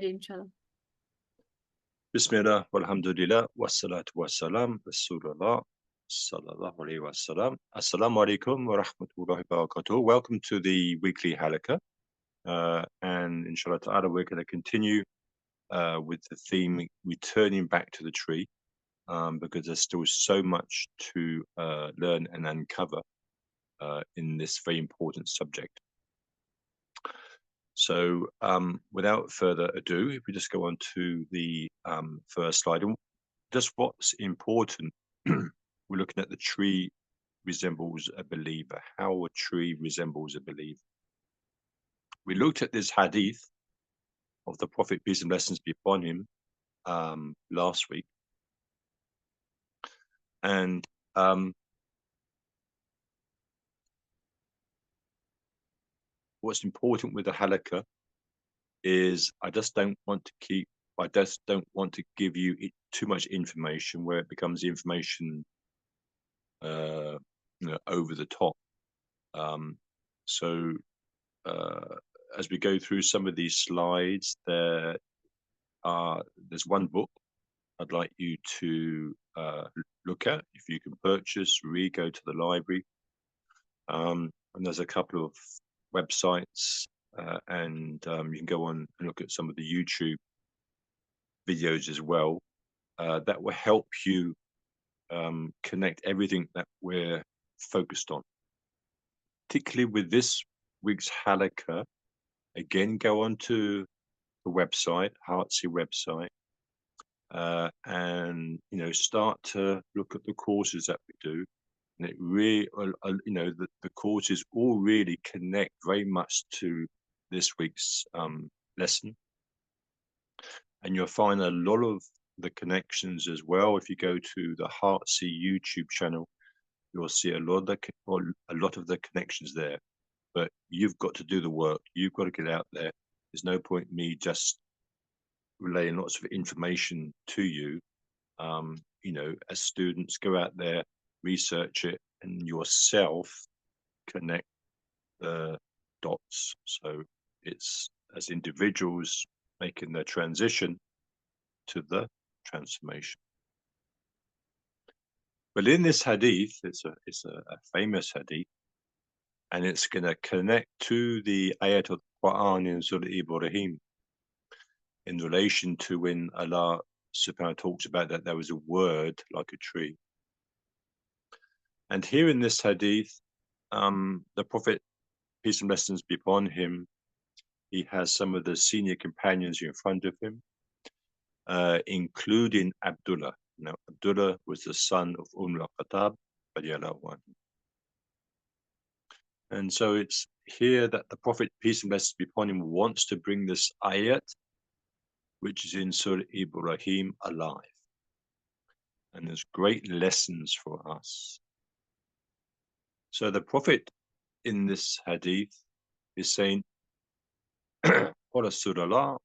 inshallah. Bismillah, walhamdulillah, wassalatu wassalam, Rasulullah, sallallahu alayhi wasallam. Assalamu alaikum wa rahmatullahi wa barakatuh. Welcome to the weekly halaqah. And inshallah ta'ala, we're going to continue with the theme, returning back to the tree, because there's still so much to learn and uncover in this very important subject. So without further ado, if we just go on to the first slide, and just what's important, we're looking at the tree resembles a believer, how a tree resembles a believer. We looked at this hadith of the Prophet, peace and blessings be upon him, last week. And what's important with the halaqah is I just don't want to give you too much information where it becomes information over the top. So as we go through some of these slides, there's one book I'd like you to look at. If you can purchase, go to the library. And there's a couple of websites, and you can go on and look at some of the YouTube videos as well. That will help you connect everything that we're focused on. Particularly with this week's halaqah, again, go on to the website, SEE website, and start to look at the courses that we do. And it really, the courses all really connect very much to this week's lesson. And you'll find a lot of the connections as well. If you go to the SEE YouTube channel, you'll see a lot of the connections there. But you've got to do the work. You've got to get out there. There's no point me just relaying lots of information to you. As students, go out there, research it, and yourself connect the dots. So it's as individuals making the transition to the transformation. But in this hadith, it's a famous hadith, and it's going to connect to the ayat of the Quran in Surah Ibrahim in relation to when Allah subhanahu wa ta'ala talks about that there was a word like a tree. And here in this hadith, the Prophet, peace and blessings be upon him, he has some of the senior companions in front of him, including Abdullah. Now, Abdullah was the son of al-Khattab, and so it's here that the Prophet, peace and blessings be upon him, wants to bring this ayat, which is in Surah Ibrahim, alive. And there's great lessons for us. So the Prophet in this hadith is saying, Rasulullah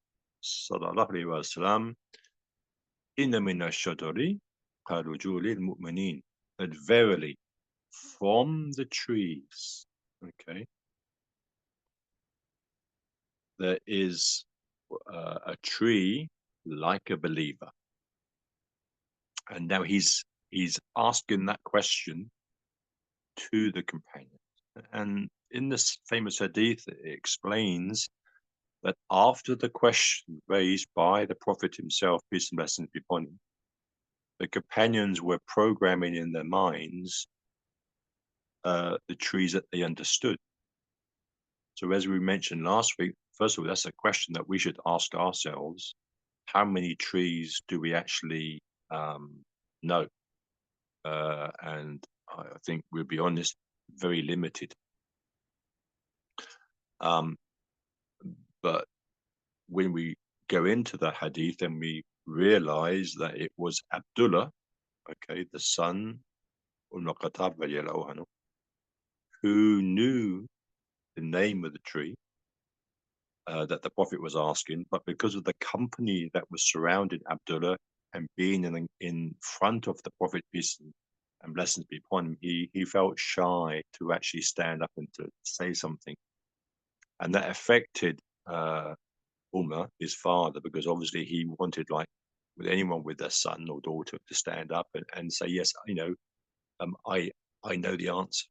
sallallahu alayhi wa sallam, inna min ash-shajari karujuli al-mu'minin, that verily from the trees, okay, there is a tree like a believer. And now he's asking that question to the companions. And in this famous hadith, it explains that after the question raised by the Prophet himself, peace and blessings be upon him, the companions were programming in their minds the trees that they understood. So as we mentioned last week, first of all, that's a question that we should ask ourselves. How many trees do we actually know? And I think we'll be honest, very limited. But when we go into the hadith and we realize that it was Abdullah, okay, the son of al-Khattab, who knew the name of the tree that the Prophet was asking, but because of the company that was surrounding Abdullah and being in front of the Prophet, peace and blessings be upon him, he felt shy to actually stand up and to say something. And that affected his father, because obviously he wanted, like with anyone with a son or daughter, to stand up and say, yes, I know the answer.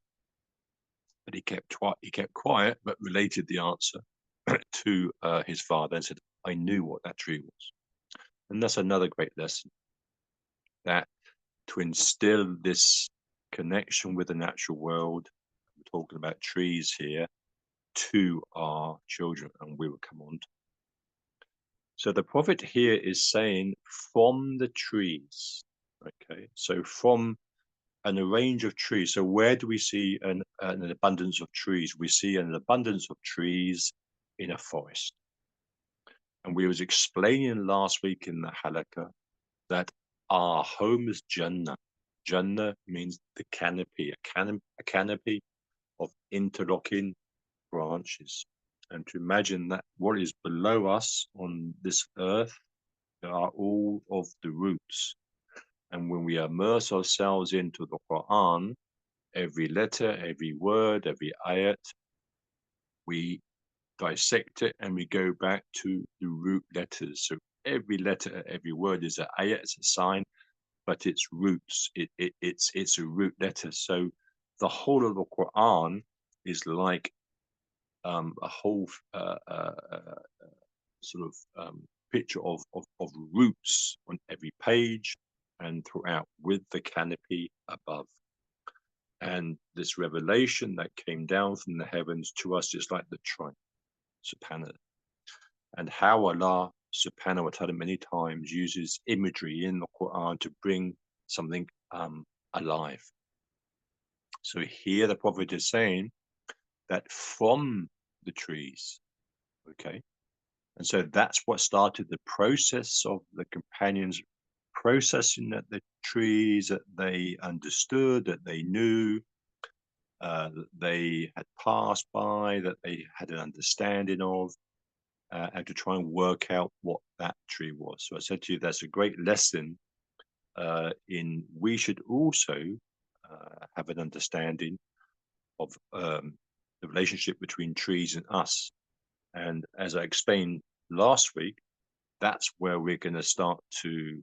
But he kept quiet, but related the answer to his father and said, I knew what that tree was. And that's another great lesson, that to instill this connection with the natural world, we're talking about trees here, to our children, and we will come on to. So the prophet here is saying from the trees, okay? So from a range of trees. So where do we see an abundance of trees? We see an abundance of trees in a forest. And we was explaining last week in the halaqah that our home is Jannah. Jannah means the canopy, a canopy of interlocking branches. And to imagine that what is below us on this earth are all of the roots. And when we immerse ourselves into the Quran, every letter, every word, every ayat, we dissect it and we go back to the root letters. So every letter, every word is an ayat, it's a sign, but its roots, it's a root letter. So the whole of the Quran is like a whole sort of picture of roots on every page and throughout, with the canopy above. And this revelation that came down from the heavens to us is like the trine, subhanAllah. And how Allah subhanahu wa ta'ala many times uses imagery in the Quran to bring something alive. So here the Prophet is saying that from the trees, okay? And so that's what started the process of the companions processing that the trees that they understood, that they knew, that they had passed by, that they had an understanding of, and to try and work out what that tree was. So I said to you, that's a great lesson in we should also have an understanding of the relationship between trees and us. And as I explained last week, that's where we're going to start to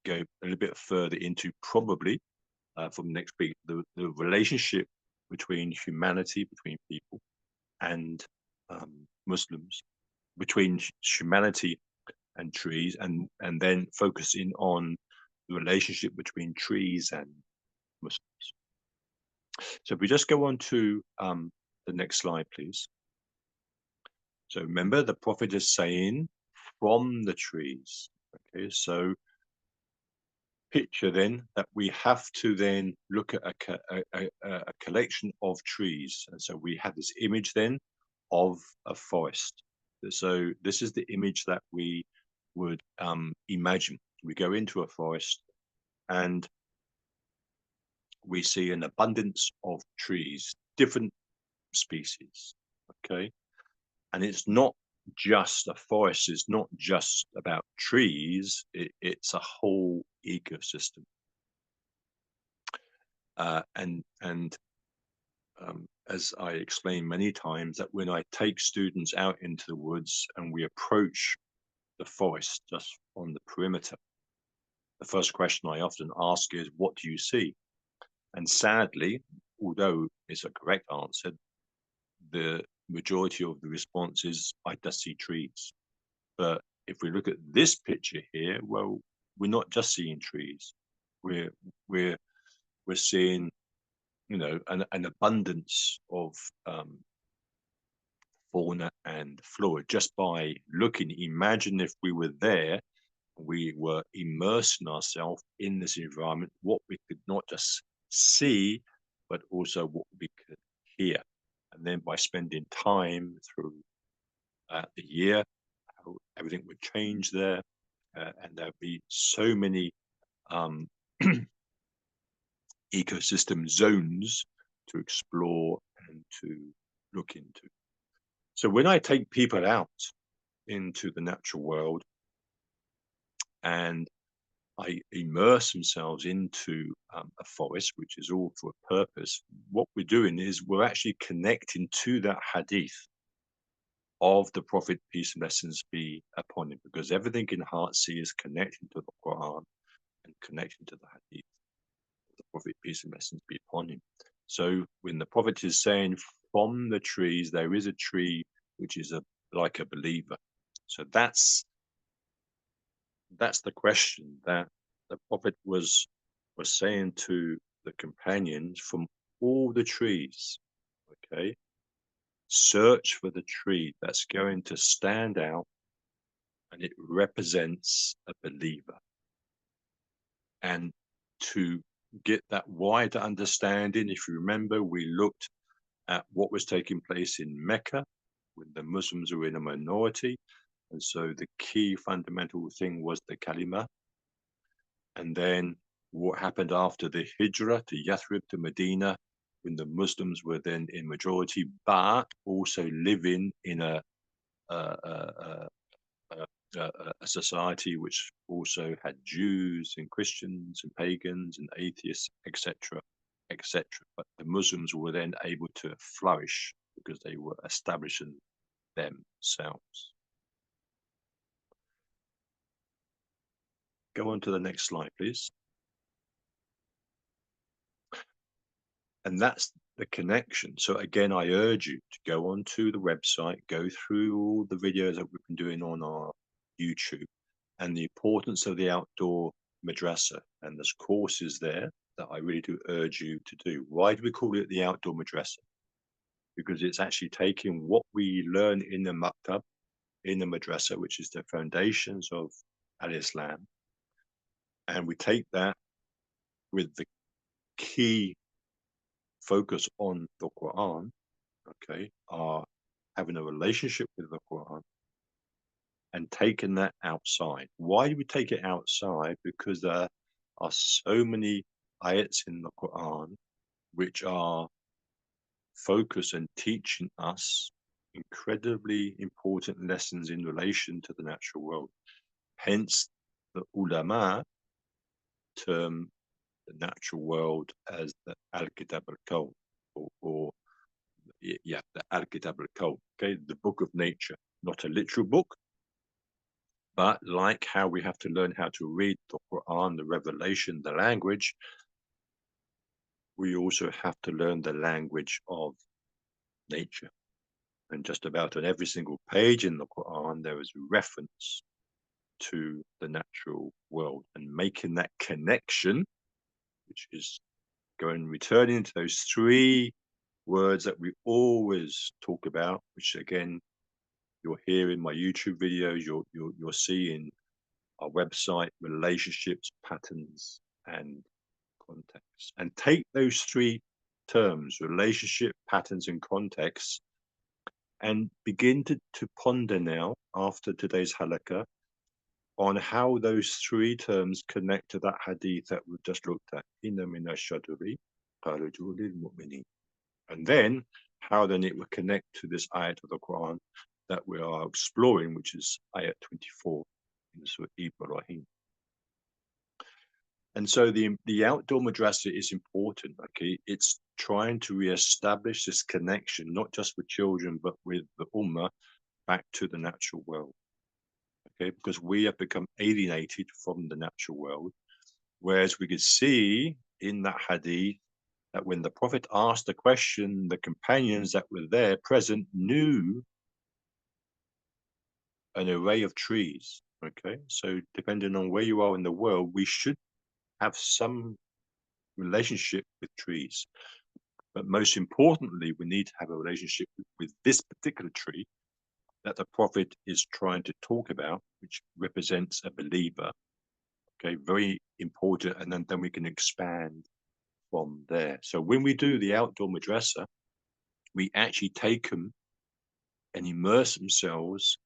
go a little bit further into, probably from next week, the relationship between humanity, between people, and Muslims, between humanity and trees, and then focusing on the relationship between trees and Muslims. So if we just go on to the next slide, please. So remember, the Prophet is saying from the trees. Okay, so picture then that we have to then look at a collection of trees. And so we have this image then of a forest. So this is the image that we would imagine. We go into a forest and we see an abundance of trees, different species, okay? And it's not just a forest, it's not just about trees, it's a whole ecosystem. As I explained many times, that when I take students out into the woods and we approach the forest just on the perimeter, the first question I often ask is, what do you see? And sadly, although it's a correct answer, the majority of the response is, I just see trees. But if we look at this picture here, well, we're not just seeing trees. We're seeing, you know, an abundance of fauna and flora just by looking. Imagine if we were there, we were immersing ourselves in this environment, what we could not just see, but also what we could hear. And then by spending time through the year, how everything would change there, and there'd be so many ecosystem zones to explore and to look into. So when I take people out into the natural world and I immerse themselves into a forest, which is all for a purpose, what we're doing is we're actually connecting to that hadith of the Prophet, peace and blessings be upon him, because everything in Heartsea is connecting to the Quran and connecting to the Hadith. The Prophet, peace and blessings be upon him. So when the Prophet is saying, from the trees there is a tree which is like a believer. So that's the question that the Prophet was saying to the companions, from all the trees, okay, search for the tree that's going to stand out and it represents a believer. And to get that wider understanding, if you remember, we looked at what was taking place in Mecca when the Muslims were in a minority. And so the key fundamental thing was the kalima. And then what happened after the hijrah to Yathrib, to Medina, when the Muslims were then in majority, but also living in a society which also had Jews and Christians and pagans and atheists, etc., etc. But the Muslims were then able to flourish because they were establishing themselves. Go on to the next slide, please. And that's the connection. So again, I urge you to go onto the website, go through all the videos that we've been doing on our YouTube, and the importance of the outdoor madrasa. And there's courses there that I really do urge you to do. Why do we call it the outdoor madrasa? Because it's actually taking what we learn in the maktab, in the madrasa, which is the foundations of al-Islam, and we take that with the key focus on the Quran, okay, are having a relationship with the Quran and taking that outside. Why do we take it outside? Because there are so many ayats in the Quran which are focused and teaching us incredibly important lessons in relation to the natural world. Hence, the ulama term the natural world as the Al-Kitab al-Kawn, or the Al-Kitab al-Kawn, okay, the book of nature, not a literal book, but like how we have to learn how to read the Quran, the revelation, the language, we also have to learn the language of nature. And just about on every single page in the Quran, there is reference to the natural world, and making that connection, which is returning to those three words that we always talk about, which again, you'll hear in my YouTube videos, you'll see in our website, relationships, patterns, and context. And take those three terms, relationship, patterns, and context, and begin to ponder now, after today's halaqah, on how those three terms connect to that hadith that we've just looked at. Inna min ash-shadri kharaju lil mu'minin. And then how then it will connect to this ayat of the Quran that we are exploring, which is ayat 24 in Surah Ibrahim. And so the outdoor madrasa is important, okay? It's trying to reestablish this connection, not just with children, but with the ummah back to the natural world, okay? Because we have become alienated from the natural world, whereas we could see in that hadith that when the Prophet asked the question, the companions that were there present knew an array of trees, okay? So depending on where you are in the world, we should have some relationship with trees. But most importantly, we need to have a relationship with this particular tree that the Prophet is trying to talk about, which represents a believer, okay? Very important, and then we can expand from there. So when we do the outdoor madrasa, we actually take them and immerse themselves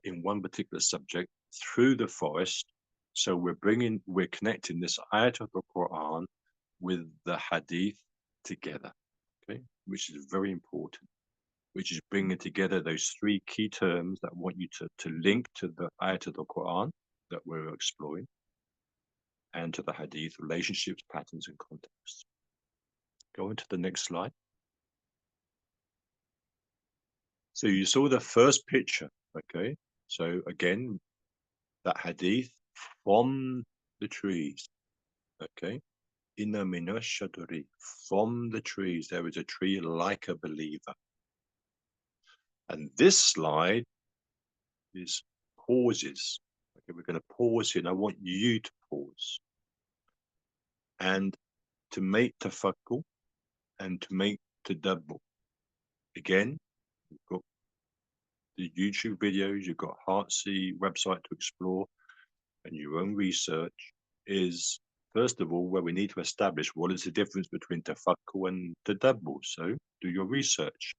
in one particular subject through the forest. So we're connecting this ayat of the Quran with the hadith together, okay, which is very important, which is bringing together those three key terms that I want you to link to the ayat of the Quran that we're exploring, and to the hadith, relationships, patterns, and contexts. Go into the next slide. So you saw the first picture, okay? So again, that hadith from the trees, okay? Inna minash shajari, from the trees, there is a tree like a believer. And this slide is pauses. Okay, we're going to pause here, and I want you to pause and to make tafakkur and to make tadabbur. Again, you've got the YouTube videos, you've got Heartsea website to explore, and your own research is, first of all, where we need to establish what is the difference between tafakkur and tadabbur. So do your research.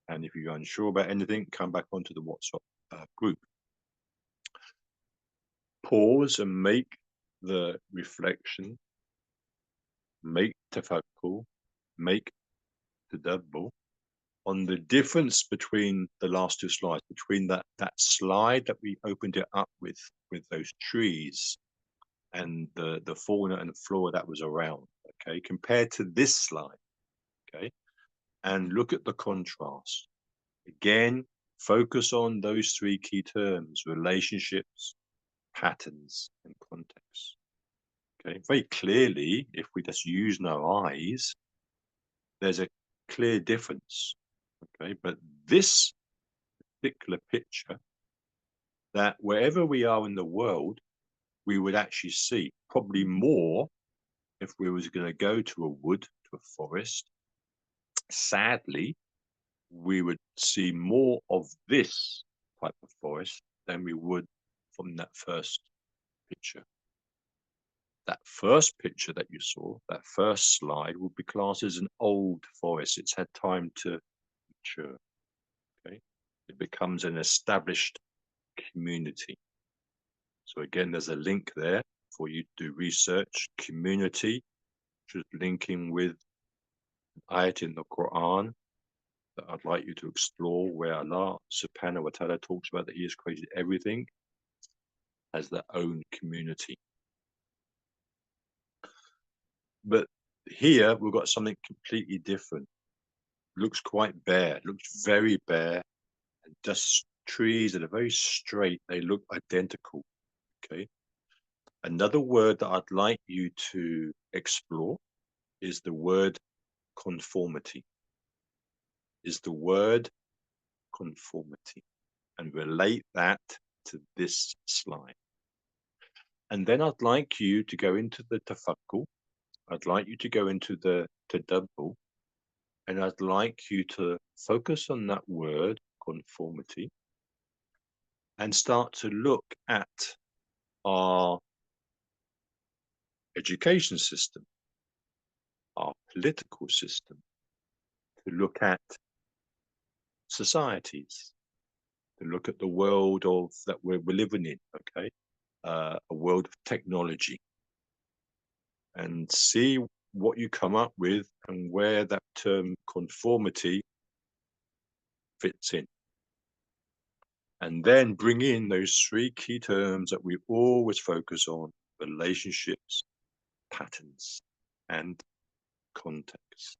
And if you're unsure about anything, come back onto the WhatsApp group. Pause and make the reflection, make tafakkur, make tadabbur on the difference between the last two slides, between that slide that we opened it up with those trees and the fauna and flora that was around, okay, compared to this slide, okay, and look at the contrast. Again, focus on those three key terms: relationships, patterns, and context. Okay, very clearly, if we just use our eyes, there's a clear difference. Okay, but this particular picture, that wherever we are in the world, we would actually see probably more if we was going to go to a wood, to a forest. Sadly, we would see more of this type of forest than we would from that first picture. That first picture that you saw, that first slide, would be classed as an old forest. It's had time to mature. Okay, it becomes an established community. So again, there's a link there for you to do research. Community, which is linking with an ayat in the Quran that I'd like you to explore, where Allah subhanahu wa ta'ala talks about that He has created everything as their own community. But here we've got something completely different. Looks quite bare, looks very bare, and just trees that are very straight. They look identical. Okay. Another word that I'd like you to explore is the word conformity. Is the word conformity, and relate that to this slide. And then I'd like you to go into the tafakkur. I'd like you to go into the tadabbur, and I'd like you to focus on that word conformity and start to look at our education system, our political system, to look at societies, to look at the world of that we're living in, okay, a world of technology, and see what you come up with and where that term conformity fits in. And then bring in those three key terms that we always focus on: relationships, patterns, and context.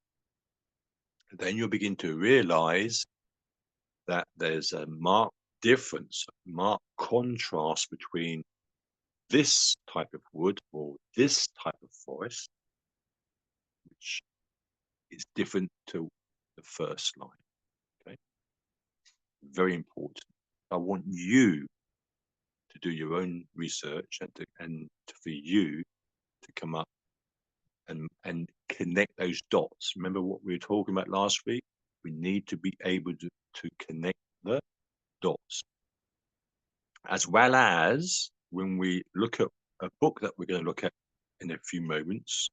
And then you'll begin to realize that there's a marked difference, a marked contrast between this type of wood or this type of forest, which is different to the first slide. Okay, very important. I want you to do your own research and for you to come up and connect those dots. Remember what we were talking about last week? We need to be able to connect the dots, as well as when we look at a book that we're going to look at in a few moments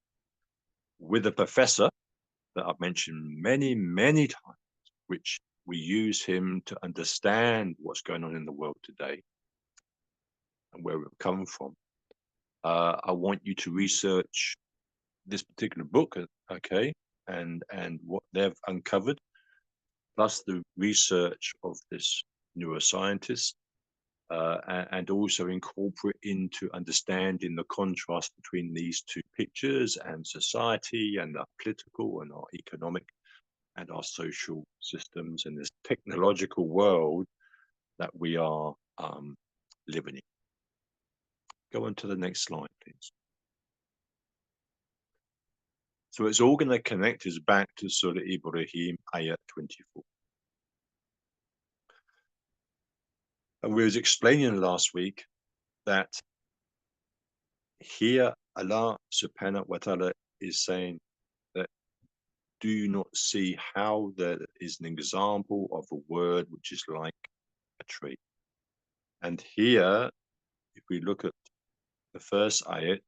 with a professor that I've mentioned many, many times, which we use him to understand what's going on in the world today and where we've come from. I want you to research this particular book, okay, and what they've uncovered, plus the research of this neuroscientist, and also incorporate into understanding the contrast between these two pictures and society and our political and our economic and our social systems in this technological world that we are living in. Go on to the next slide, please. So it's all going to connect us back to Surah Ibrahim, ayat 24. And we was explaining last week that here Allah subhanahu wa ta'ala is saying that do you not see how there is an example of a word which is like a tree? And here, if we look at the first ayat,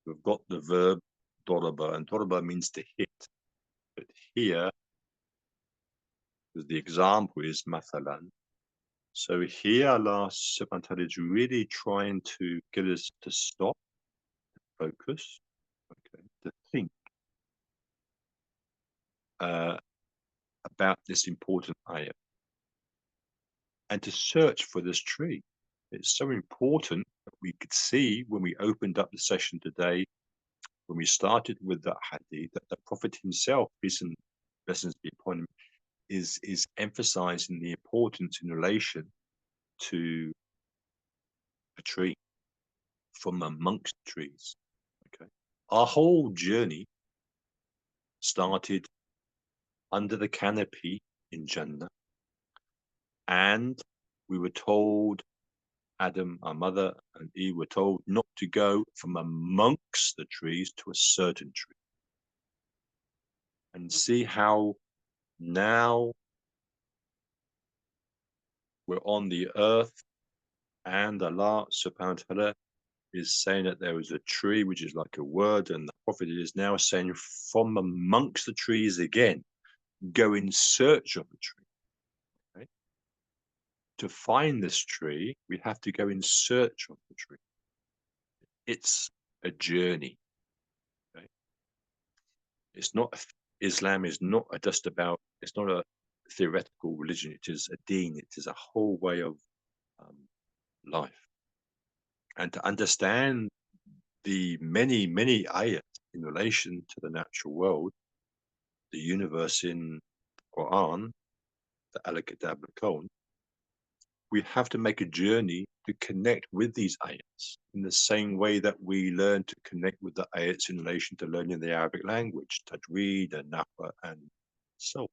we've got the verb doraba, and doraba means to hit. But here, the example is mathalan. So here Allah subhanahu wa ta'ala is really trying to get us to stop, focus, okay, to think about this important ayat and to search for this tree. It's so important that we could see when we opened up the session today, when we started with the hadith, that the Prophet himself, peace and blessings be upon him, is emphasizing the importance in relation to a tree from amongst trees. Okay, our whole journey started under the canopy in Jannah, and we were told, Adam, our mother, and Eve were told not to go from amongst the trees to a certain tree. And see how now we're on the earth, and Allah subhanahu wa ta'ala is saying that there is a tree which is like a word, and the Prophet is now saying from amongst the trees again, go in search of the tree. Okay? To find this tree, we have to go in search of the tree. It's a journey. Okay? It's not, Islam is not just about, it's not a theoretical religion, it is a deen, it is a whole way of life. And to understand the many, many ayat in relation to the natural world, the universe in the Quran, the Al-Kitab al-Kawn, we have to make a journey to connect with these ayats in the same way that we learn to connect with the ayats in relation to learning the Arabic language, tajweed and nahwa and so on.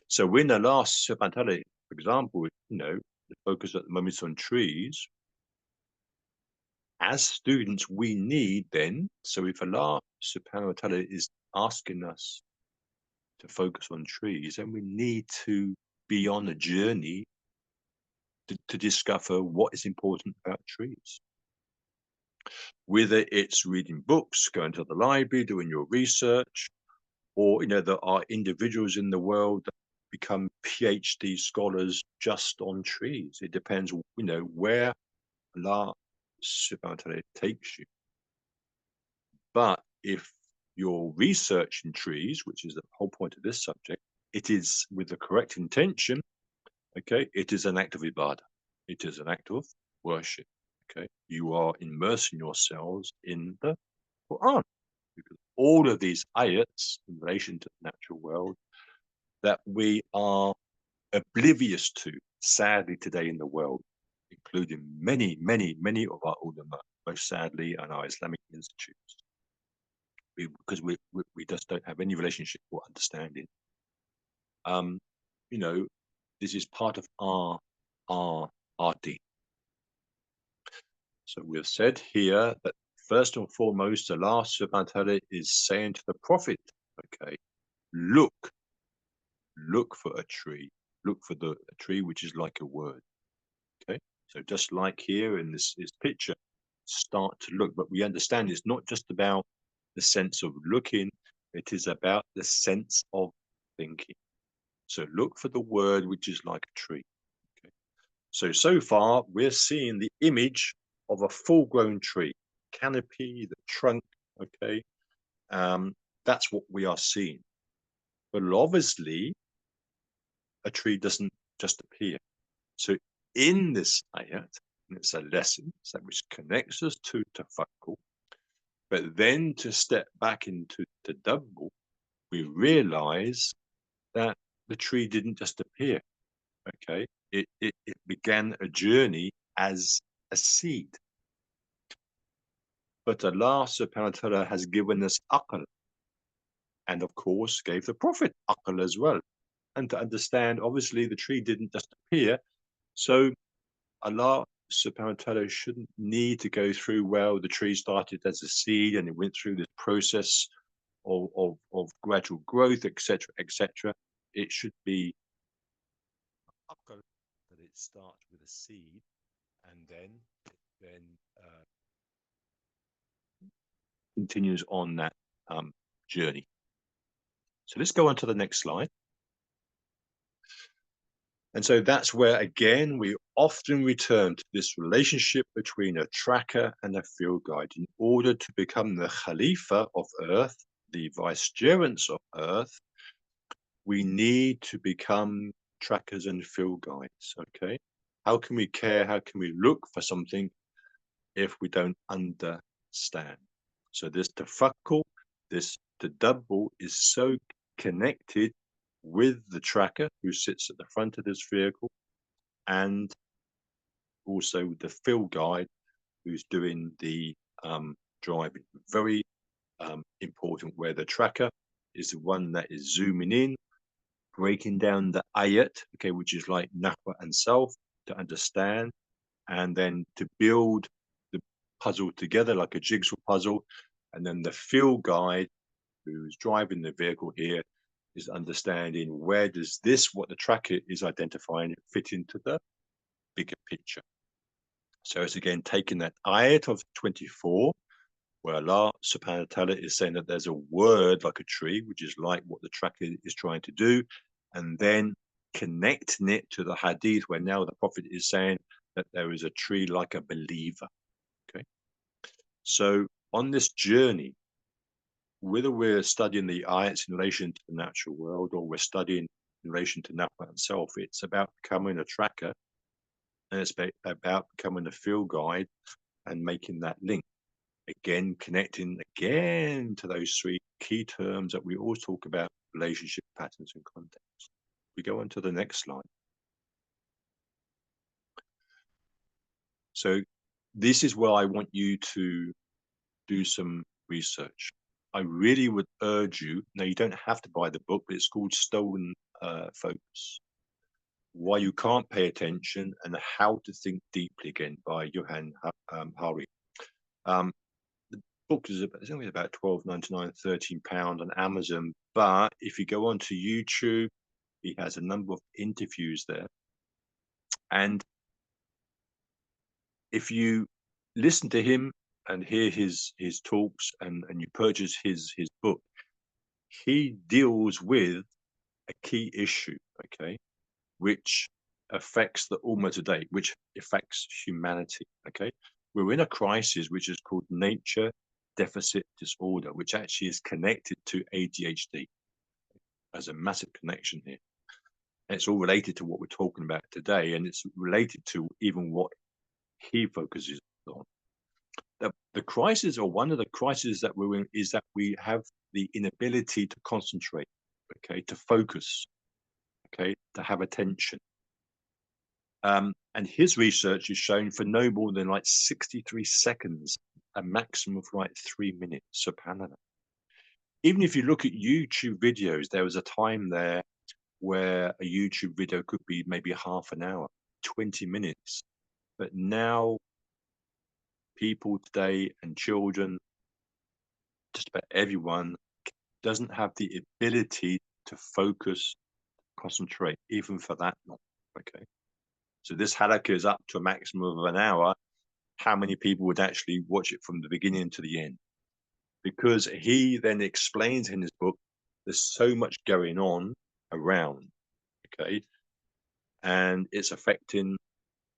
So when the last subhanahu wa ta'ala, for example, the focus at the moment is on trees, as students, we need then, so if Allah subhanahu wa ta'ala is asking us to focus on trees, then we need to be on a journey to discover what is important about trees. Whether it's reading books, going to the library, doing your research, or there are individuals in the world that become PhD scholars just on trees. It depends, where Allah subhanahu wa ta'ala takes you. But if you're researching trees, which is the whole point of this subject, it is with the correct intention, okay, it is an act of ibadah. It is an act of worship, okay? You are immersing yourselves in the Quran, because all of these ayats in relation to the natural world that we are oblivious to, sadly, today in the world, including many, many, many of our ulama, most sadly, and our Islamic institutes, because we just don't have any relationship or understanding. This is part of our deen. So we've said here that first and foremost, Allah subhanahu wa ta'ala is saying to the Prophet, okay, look for a tree, look for a tree which is like a word. Okay, so just like here in this picture, start to look, but we understand it's not just about the sense of looking, it is about the sense of thinking. So look for the word which is like a tree. Okay, so far we're seeing the image of a full-grown tree, canopy, the trunk. Okay, that's what we are seeing. But obviously, a tree doesn't just appear. So in this ayat, it's a lesson which connects us to tafakkur, but then to step back into tadabbur, we realize that the tree didn't just appear. Okay, it began a journey as a seed. But Allah subhanahu wa ta'ala has given us aql, and of course gave the Prophet aql as well. And to understand, obviously, the tree didn't just appear. So Allah subhanahu wa ta'ala shouldn't need to go through, well, the tree started as a seed and it went through this process of gradual growth, etc., etc. It should be aql, that it starts with a seed and then continues on that journey. So let's go on to the next slide. And so that's where, again, we often return to this relationship between a tracker and a field guide. In order to become the Khalifa of Earth, the vicegerents of Earth, we need to become trackers and field guides, okay? How can we care? How can we look for something if we don't understand? So this tafakkul, this tadabbur is so connected with the tracker who sits at the front of this vehicle, and also the field guide who's doing the driving. Very important, where the tracker is the one that is zooming in, breaking down the ayat, okay, which is like nahwa and self, to understand, and then to build the puzzle together like a jigsaw puzzle. And then the field guide who's driving the vehicle here is understanding, where does this, what the tracker is identifying, fit into the bigger picture. So it's again taking that ayat of 24, where Allah subhanahu wa ta'ala is saying that there's a word like a tree, which is like what the tracker is trying to do, and then connecting it to the hadith, where now the Prophet is saying that there is a tree like a believer. Okay, so on this journey, whether we're studying the ayats in relation to the natural world or we're studying in relation to nafwa and self, it's about becoming a tracker, and it's about becoming a field guide and making that link. Again, connecting again to those three key terms that we always talk about: relationship, patterns, and context. We go on to the next slide. So this is where I want you to do some research. I really would urge you, now you don't have to buy the book, but it's called Stolen Focus: Why You Can't Pay Attention and How to Think Deeply Again, by Johan Hari. The book is it's only about £12.99, £13 on Amazon, but if you go onto YouTube, he has a number of interviews there. And if you listen to him and hear his talks, and you purchase his book, he deals with a key issue, okay, which affects the Ummah today, which affects humanity, okay? We're in a crisis which is called nature deficit disorder, which actually is connected to ADHD. There's a massive connection here. And it's all related to what we're talking about today, and it's related to even what he focuses on. The crisis, or one of the crises that we're in, is that we have the inability to concentrate, okay, to focus, okay, to have attention. And his research is shown for no more than like 63 seconds, a maximum of like 3 minutes. Subhanallah. Even if you look at YouTube videos, there was a time there where a YouTube video could be maybe half an hour, 20 minutes. But now people today, and children, just about everyone, doesn't have the ability to focus, concentrate, even for that long, okay? So this halaqah is up to a maximum of an hour. How many people would actually watch it from the beginning to the end? Because he then explains in his book, there's so much going on around, okay? And it's affecting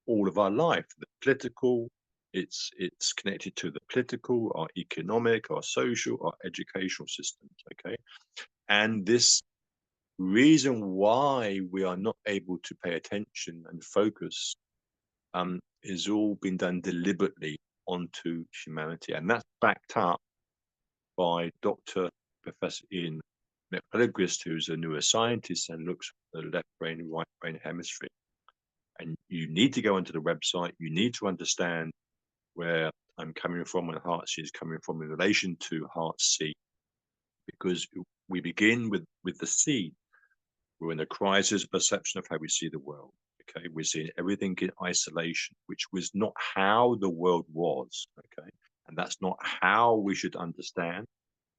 all of our life, the political, it's connected to the political, our economic, our social, our educational systems, okay? And this reason why we are not able to pay attention and focus is all been done deliberately onto humanity. And that's backed up by Dr. Professor Ian nephrologist who's a neuroscientist and looks at the left brain and right brain hemisphere. And you need to go onto the website. You need to understand where I'm coming from and Heartsea is coming from in relation to Heartsea, because we begin with the seed. We're in a crisis perception of how we see the world. Okay, we're seeing everything in isolation, which was not how the world was. Okay, and that's not how we should understand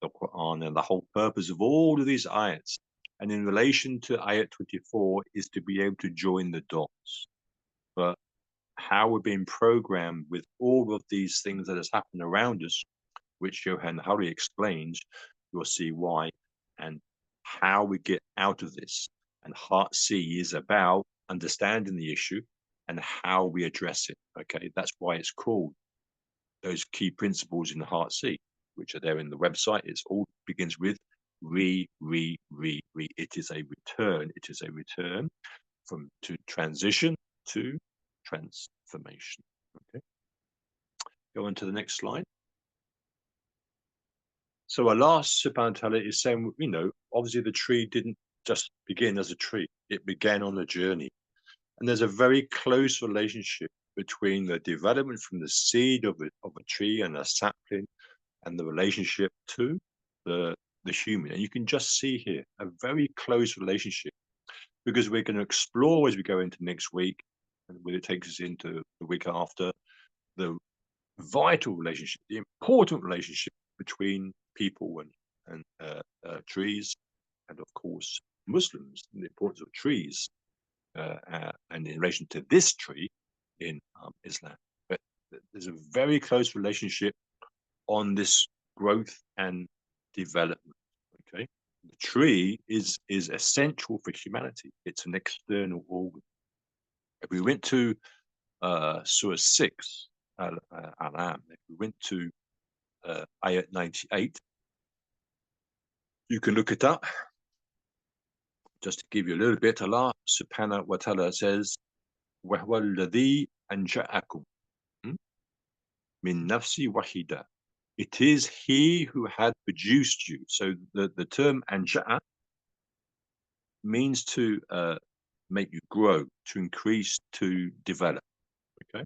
the Quran and the whole purpose of all of these ayats. And in relation to ayat 24 is to be able to join the dots. But how we're being programmed with all of these things that has happened around us, which Johan Hari explains, you'll see why and how we get out of this. And Heartsea is about understanding the issue and how we address it. Okay, that's why it's called those key principles in the Heartsea, which are there in the website. It all begins with re. It is a return. It is a return from to transition to transformation. Okay, go on to the next slide. So Allah subhanahu wa ta'ala is saying, obviously the tree didn't just begin as a tree. It began on a journey. And there's a very close relationship between the development from the seed of a tree and a sapling and the relationship to the human. And you can just see here a very close relationship, because we're going to explore as we go into next week, and when it takes us into the week after, the vital relationship, the important relationship between people and trees, and of course Muslims, and the importance of trees, and in relation to this tree in Islam. But there's a very close relationship on this growth and development. Okay, the tree is essential for humanity. It's an external organ. If we went to Surah 6, Al-Am, if we went to ayat 98, you can look it up. Just to give you a little bit, Allah subhanahu wa ta'ala says, وَهُوَ الَّذِي أَنْشَأَكُمْ مِنْ نَفْسِ وَحِدَةٍ. It is He who had produced you. So the term ansha'a means to make you grow, to increase, to develop. Okay,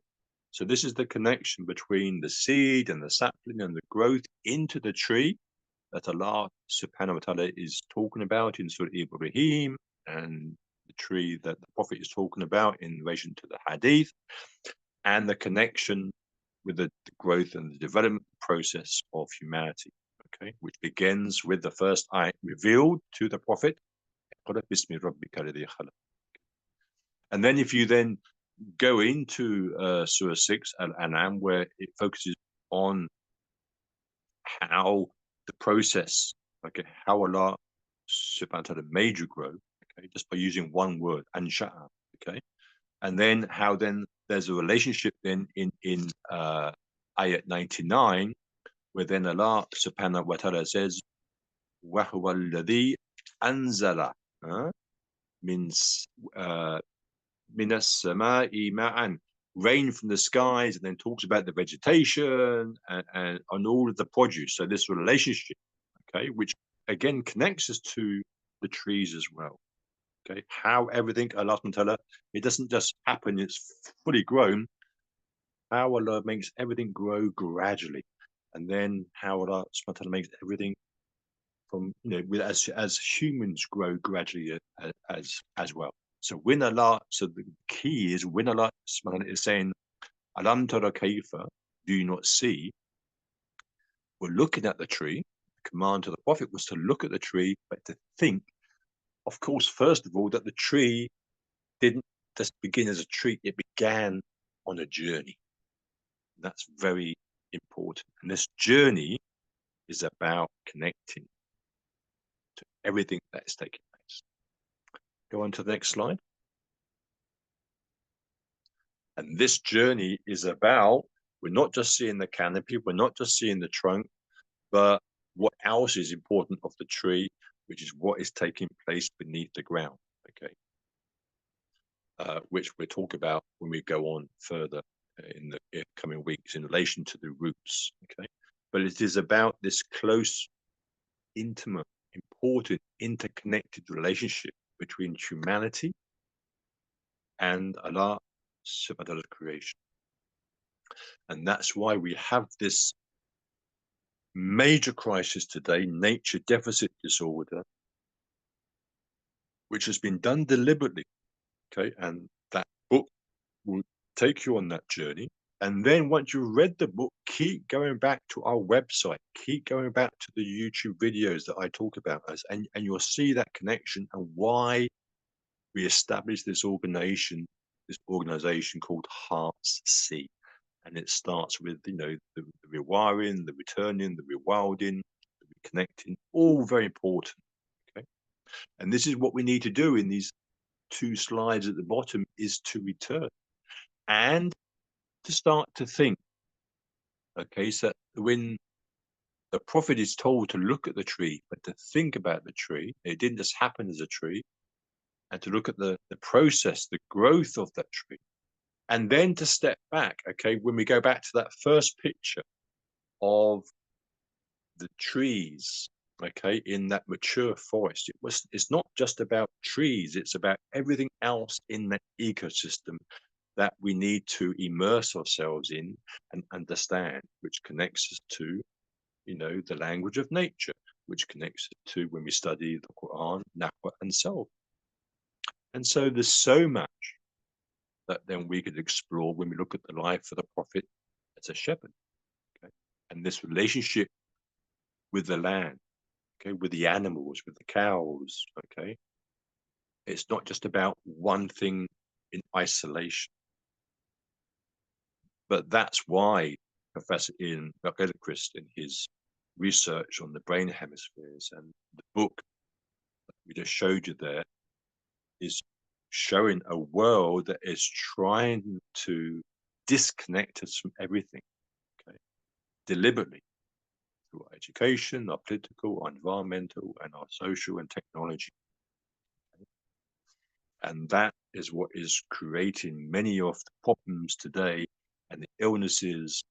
so this is the connection between the seed and the sapling and the growth into the tree that Allah subhanahu wa ta'ala is talking about in Surah Ibrahim, and the tree that the Prophet is talking about in relation to the hadith, and the connection with the growth and the development process of humanity, okay, which begins with the first ayat revealed to the Prophet. And then if you then go into Surah 6, Al-An'am, where it focuses on how the process, okay, how Allah subhanahu wa ta'ala made you grow, okay, just by using one word, ansha'a, okay, and then how then there's a relationship then in ayat 99, where then Allah subhanahu wa ta'ala says, وَهُوَ الَّذِي أَنزَلَ means مِنَ السَّمَاءِ مَاءً, rain from the skies, and then talks about the vegetation and all of the produce. So this relationship, okay, which again connects us to the trees as well. Okay, how everything, Allah subhanahu wa ta'ala, it doesn't just happen, it's fully grown. How Allah makes everything grow gradually, and then how Allah subhanahu wa ta'ala makes everything from, as humans grow gradually as well. So when Allah, so the key is when Allah subhanahu wa ta'ala is saying, Alam tara kayfa, do you not see? We're looking at the tree. The command to the Prophet was to look at the tree, but to think, of course, first of all, that the tree didn't just begin as a tree, it began on a journey. That's very important. And this journey is about connecting to everything that is taking place. Go on to the next slide. And this journey is about, we're not just seeing the canopy, we're not just seeing the trunk, but what else is important of the tree, which is what is taking place beneath the ground, okay? Which we'll talk about when we go on further in the coming weeks in relation to the roots, okay? But it is about this close, intimate important interconnected relationship between humanity and Allah subhanahu wa ta'ala's creation. And that's why we have this major crisis today, nature deficit disorder, which has been done deliberately. Okay, and that book will take you on that journey. And then once you've read the book, keep going back to our website, keep going back to the YouTube videos that I talk about, and you'll see that connection and why we established this organization called Hearts SEE. And it starts with, the rewiring, the returning, the rewilding, the reconnecting, all very important. Okay. And this is what we need to do in these 2 slides at the bottom, is to return and to start to think. Okay, so when the prophet is told to look at the tree, but to think about the tree, it didn't just happen as a tree, and to look at the process, the growth of that tree, and then to step back. Okay, when we go back to that first picture of the trees, okay, in that mature forest, it's not just about trees, it's about everything else in that ecosystem that we need to immerse ourselves in and understand, which connects us to, the language of nature, which connects us to when we study the Quran, Nahwa, and so on. And so there's so much that then we could explore when we look at the life of the prophet as a shepherd, okay? And this relationship with the land, okay, with the animals, with the cows, okay? It's not just about one thing in isolation. But that's why Professor Ian McElchrist, in his research on the brain hemispheres, and the book that we just showed you there, is showing a world that is trying to disconnect us from everything, okay, deliberately, through our education, our political, our environmental, and our social and technology. Okay? And that is what is creating many of the problems today and the illnesses,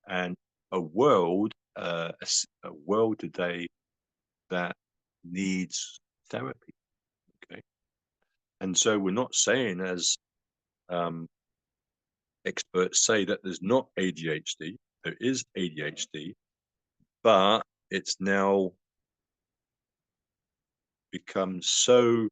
and a world today that needs therapy. Okay, and so we're not saying, as experts say, that there's not ADHD. There is ADHD, but it's now become so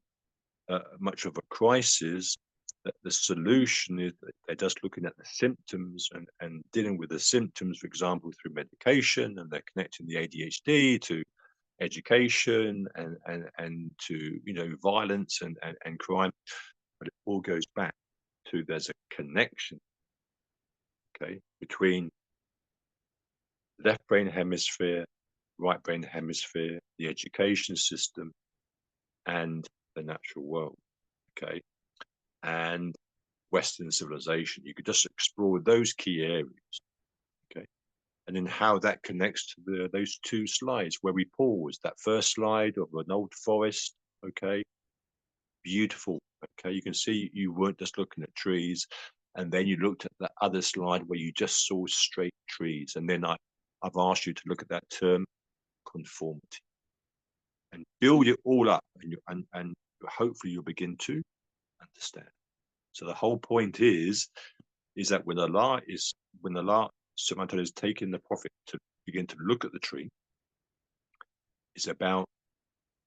much of a crisis that the solution is that they're just looking at the symptoms and dealing with the symptoms, for example, through medication, and they're connecting the ADHD to education and to violence and crime. But it all goes back to, there's a connection, okay, between left brain hemisphere, right brain hemisphere, the education system, and the natural world, okay, and Western civilization. You could just explore those key areas, okay, and then how that connects to those 2 slides where we paused. That first slide of an old forest, okay, beautiful, okay, you can see you weren't just looking at trees, and then you looked at the other slide where you just saw straight trees, and then I've asked you to look at that term, conformity, and build it all up, and hopefully you'll begin to understand. So the whole point is that when Allah subhanahu is taking the prophet to begin to look at the tree, it's about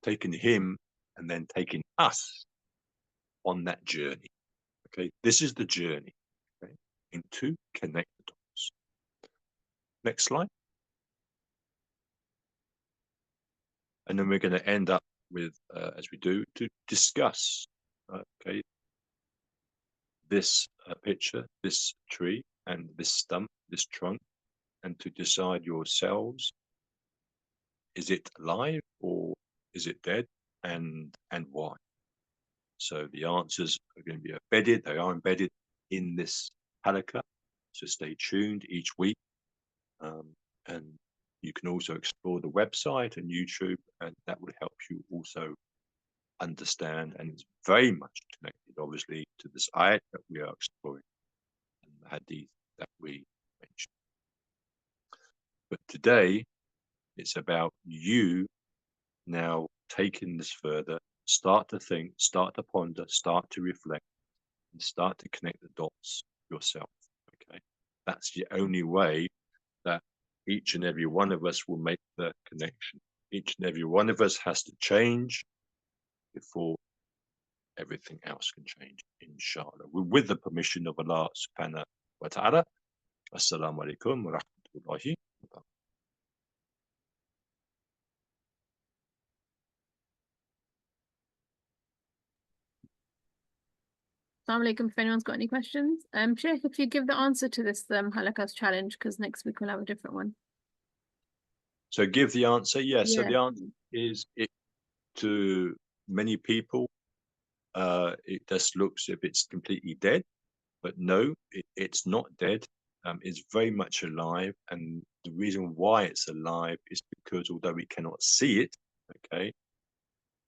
taking him and then taking us on that journey. Okay, this is the journey, okay, into connect the dots. Next slide. And then we're going to end up with, as we do, to discuss, okay, this picture, this tree, and this stump, this trunk, and to decide yourselves, is it alive or is it dead, and why? So the answers are going to be embedded. They are embedded in this halaqah. So stay tuned each week, and you can also explore the website and YouTube, and that will help you also understand. And it's very much connected, obviously, to this ayat that we are exploring and the hadith that we mentioned. But today, it's about you now taking this further, start to think, start to ponder, start to reflect, and start to connect the dots yourself. Okay, that's the only way that each and every one of us will make the connection. Each and every one of us has to change before everything else can change, inshallah. With the permission of Allah subhanahu wa ta'ala. Assalamu alaikum wa rahmatullahi wa barakatuh. Assalamu alaikum. If anyone's got any questions, Sheikh, if you give the answer to this Halaqah's challenge, because next week we'll have a different one. So give the answer. Yes. Yeah. So the answer is, it to many people, it just looks if it's completely dead, but no, it's not dead. It's very much alive, and the reason why it's alive is because although we cannot see it, okay,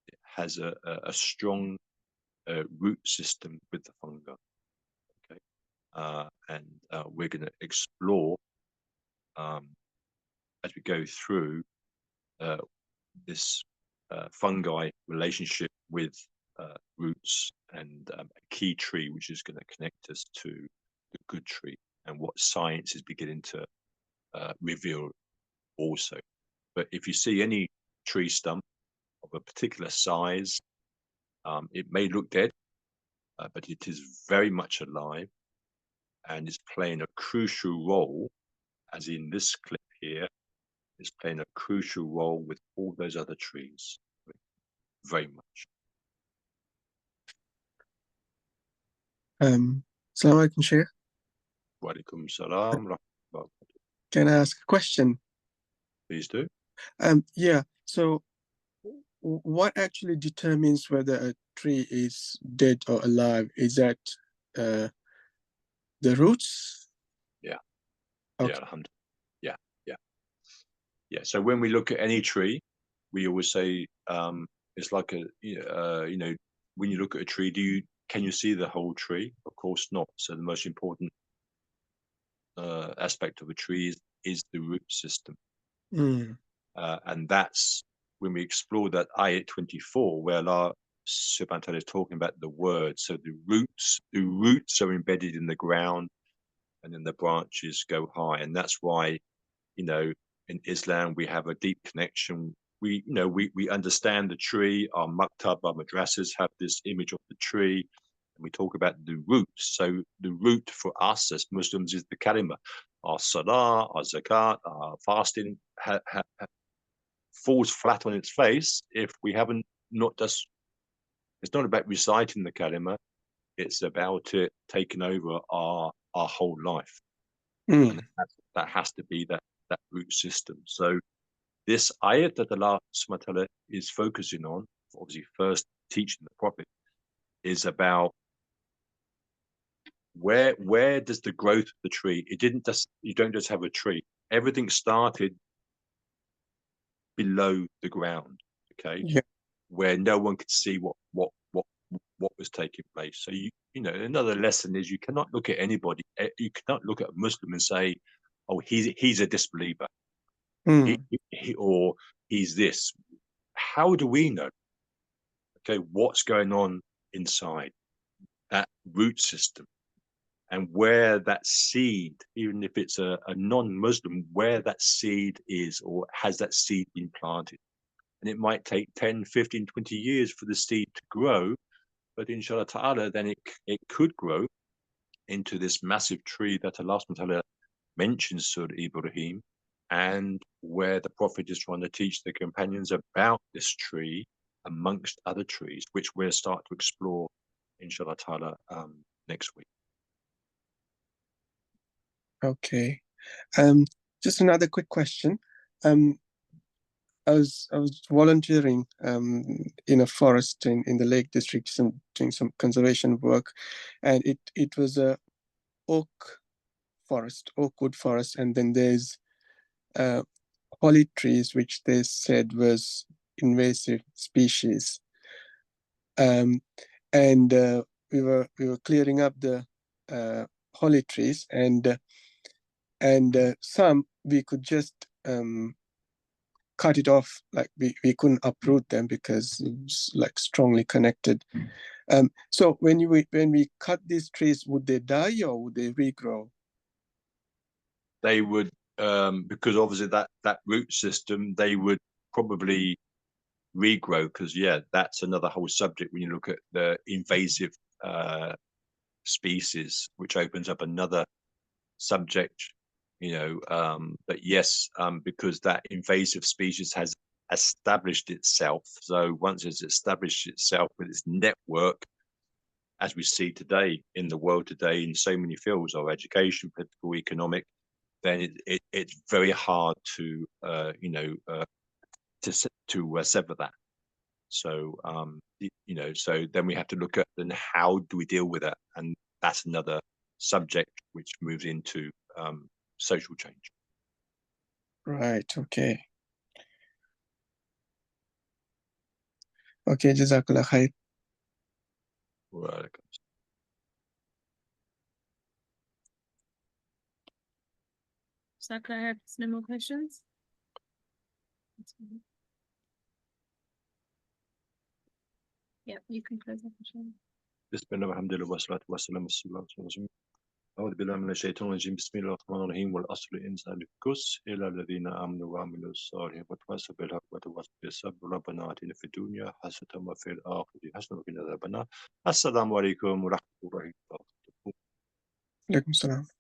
it has a strong root system with the fungi. Okay, and we're going to explore as we go through this fungi relationship with roots and a key tree, which is going to connect us to the good tree, and what science is beginning to reveal also. But if you see any tree stump of a particular size, it may look dead, but it is very much alive and is playing a crucial role, as in this clip here, is playing a crucial role with all those other trees. Very much. Assalamu alaikum, Sheikh. Wa alaikum salam. Can I ask a question? Please do. Yeah. So, what actually determines whether a tree is dead or alive? Is that the roots? Yeah. Okay. Yeah. Alhamdulillah. Yeah. Yeah. Yeah. So when we look at any tree, we always say it's like a you know, when you look at a tree, can you see the whole tree? Of course not. So the most important aspect of a tree is the root system. And that's when we explore that ayat 24, where Allah subhanahu wa ta'ala is talking about the word. So the roots are embedded in the ground, and then the branches go high. And that's why, you know, in Islam we have a deep connection. We understand the tree. Our maktab, our madrasas have this image of the tree, and we talk about the roots. So the root for us as Muslims is the kalima. Our salah, our zakat, our fasting falls flat on its face if we haven't it's not about reciting the kalima, it's about it taking over our whole life. And that has to be that root system. So this ayat that Allah subhanahu wa ta'ala is focusing on, obviously first teaching the Prophet, is about where does the growth of the tree, you don't just have a tree. Everything started below the ground, okay? Yeah. Where no one could see what was taking place. So you know, another lesson is you cannot look at anybody, you cannot look at a Muslim and say, oh, he's a disbeliever. Or he's this. How do we know, okay, what's going on inside that root system, and where that seed, even if it's a non-Muslim, where that seed is, or has that seed been planted? And it might take 10, 15, 20 years for the seed to grow, but inshallah ta'ala, then it could grow into this massive tree that Allah subhanahu wa ta'ala mentions Surah Ibrahim, and where the Prophet is trying to teach the companions about this tree amongst other trees, which we'll start to explore inshallah ta'ala next week. Okay. Just another quick question. I was volunteering in a forest in the Lake District, doing some conservation work, and it was a oakwood forest, and then there's holly trees, which they said was invasive species. And we were clearing up the holly trees, and some we could just cut it off, like we couldn't uproot them because it's like strongly connected. So when we cut these trees, would they die or would they regrow? They would, because obviously that root system, they would probably regrow, because that's another whole subject when you look at the invasive species, which opens up another subject, but yes, because that invasive species has established itself. So once it's established itself with its network, as we see today in the world today in so many fields of education, political, economic, then it's very hard to sever that. So so then we have to look at then how do we deal with it, and that's another subject which moves into social change. Right. Okay. Okay. Jazakallah khair. Right. Sakla, have no more questions? Yeah, you can close up, Michelle. بسم الله والحمد لله والصلاة والسلام على رسول الله. أعوذ بالله من الشيطان الرجيم. بسم الله الرحمن الرحيم. والأصل الإنسان الكس إلى الذين آمنوا وعملوا الصالحات وتواصوا بالحق وتواصوا بالصبر. ربنا آتنا في الدنيا حسنة وفي الآخرة حسنة وقنا عذاب النار. السلام عليكم ورحمة الله وبركاته. Alaikum salam.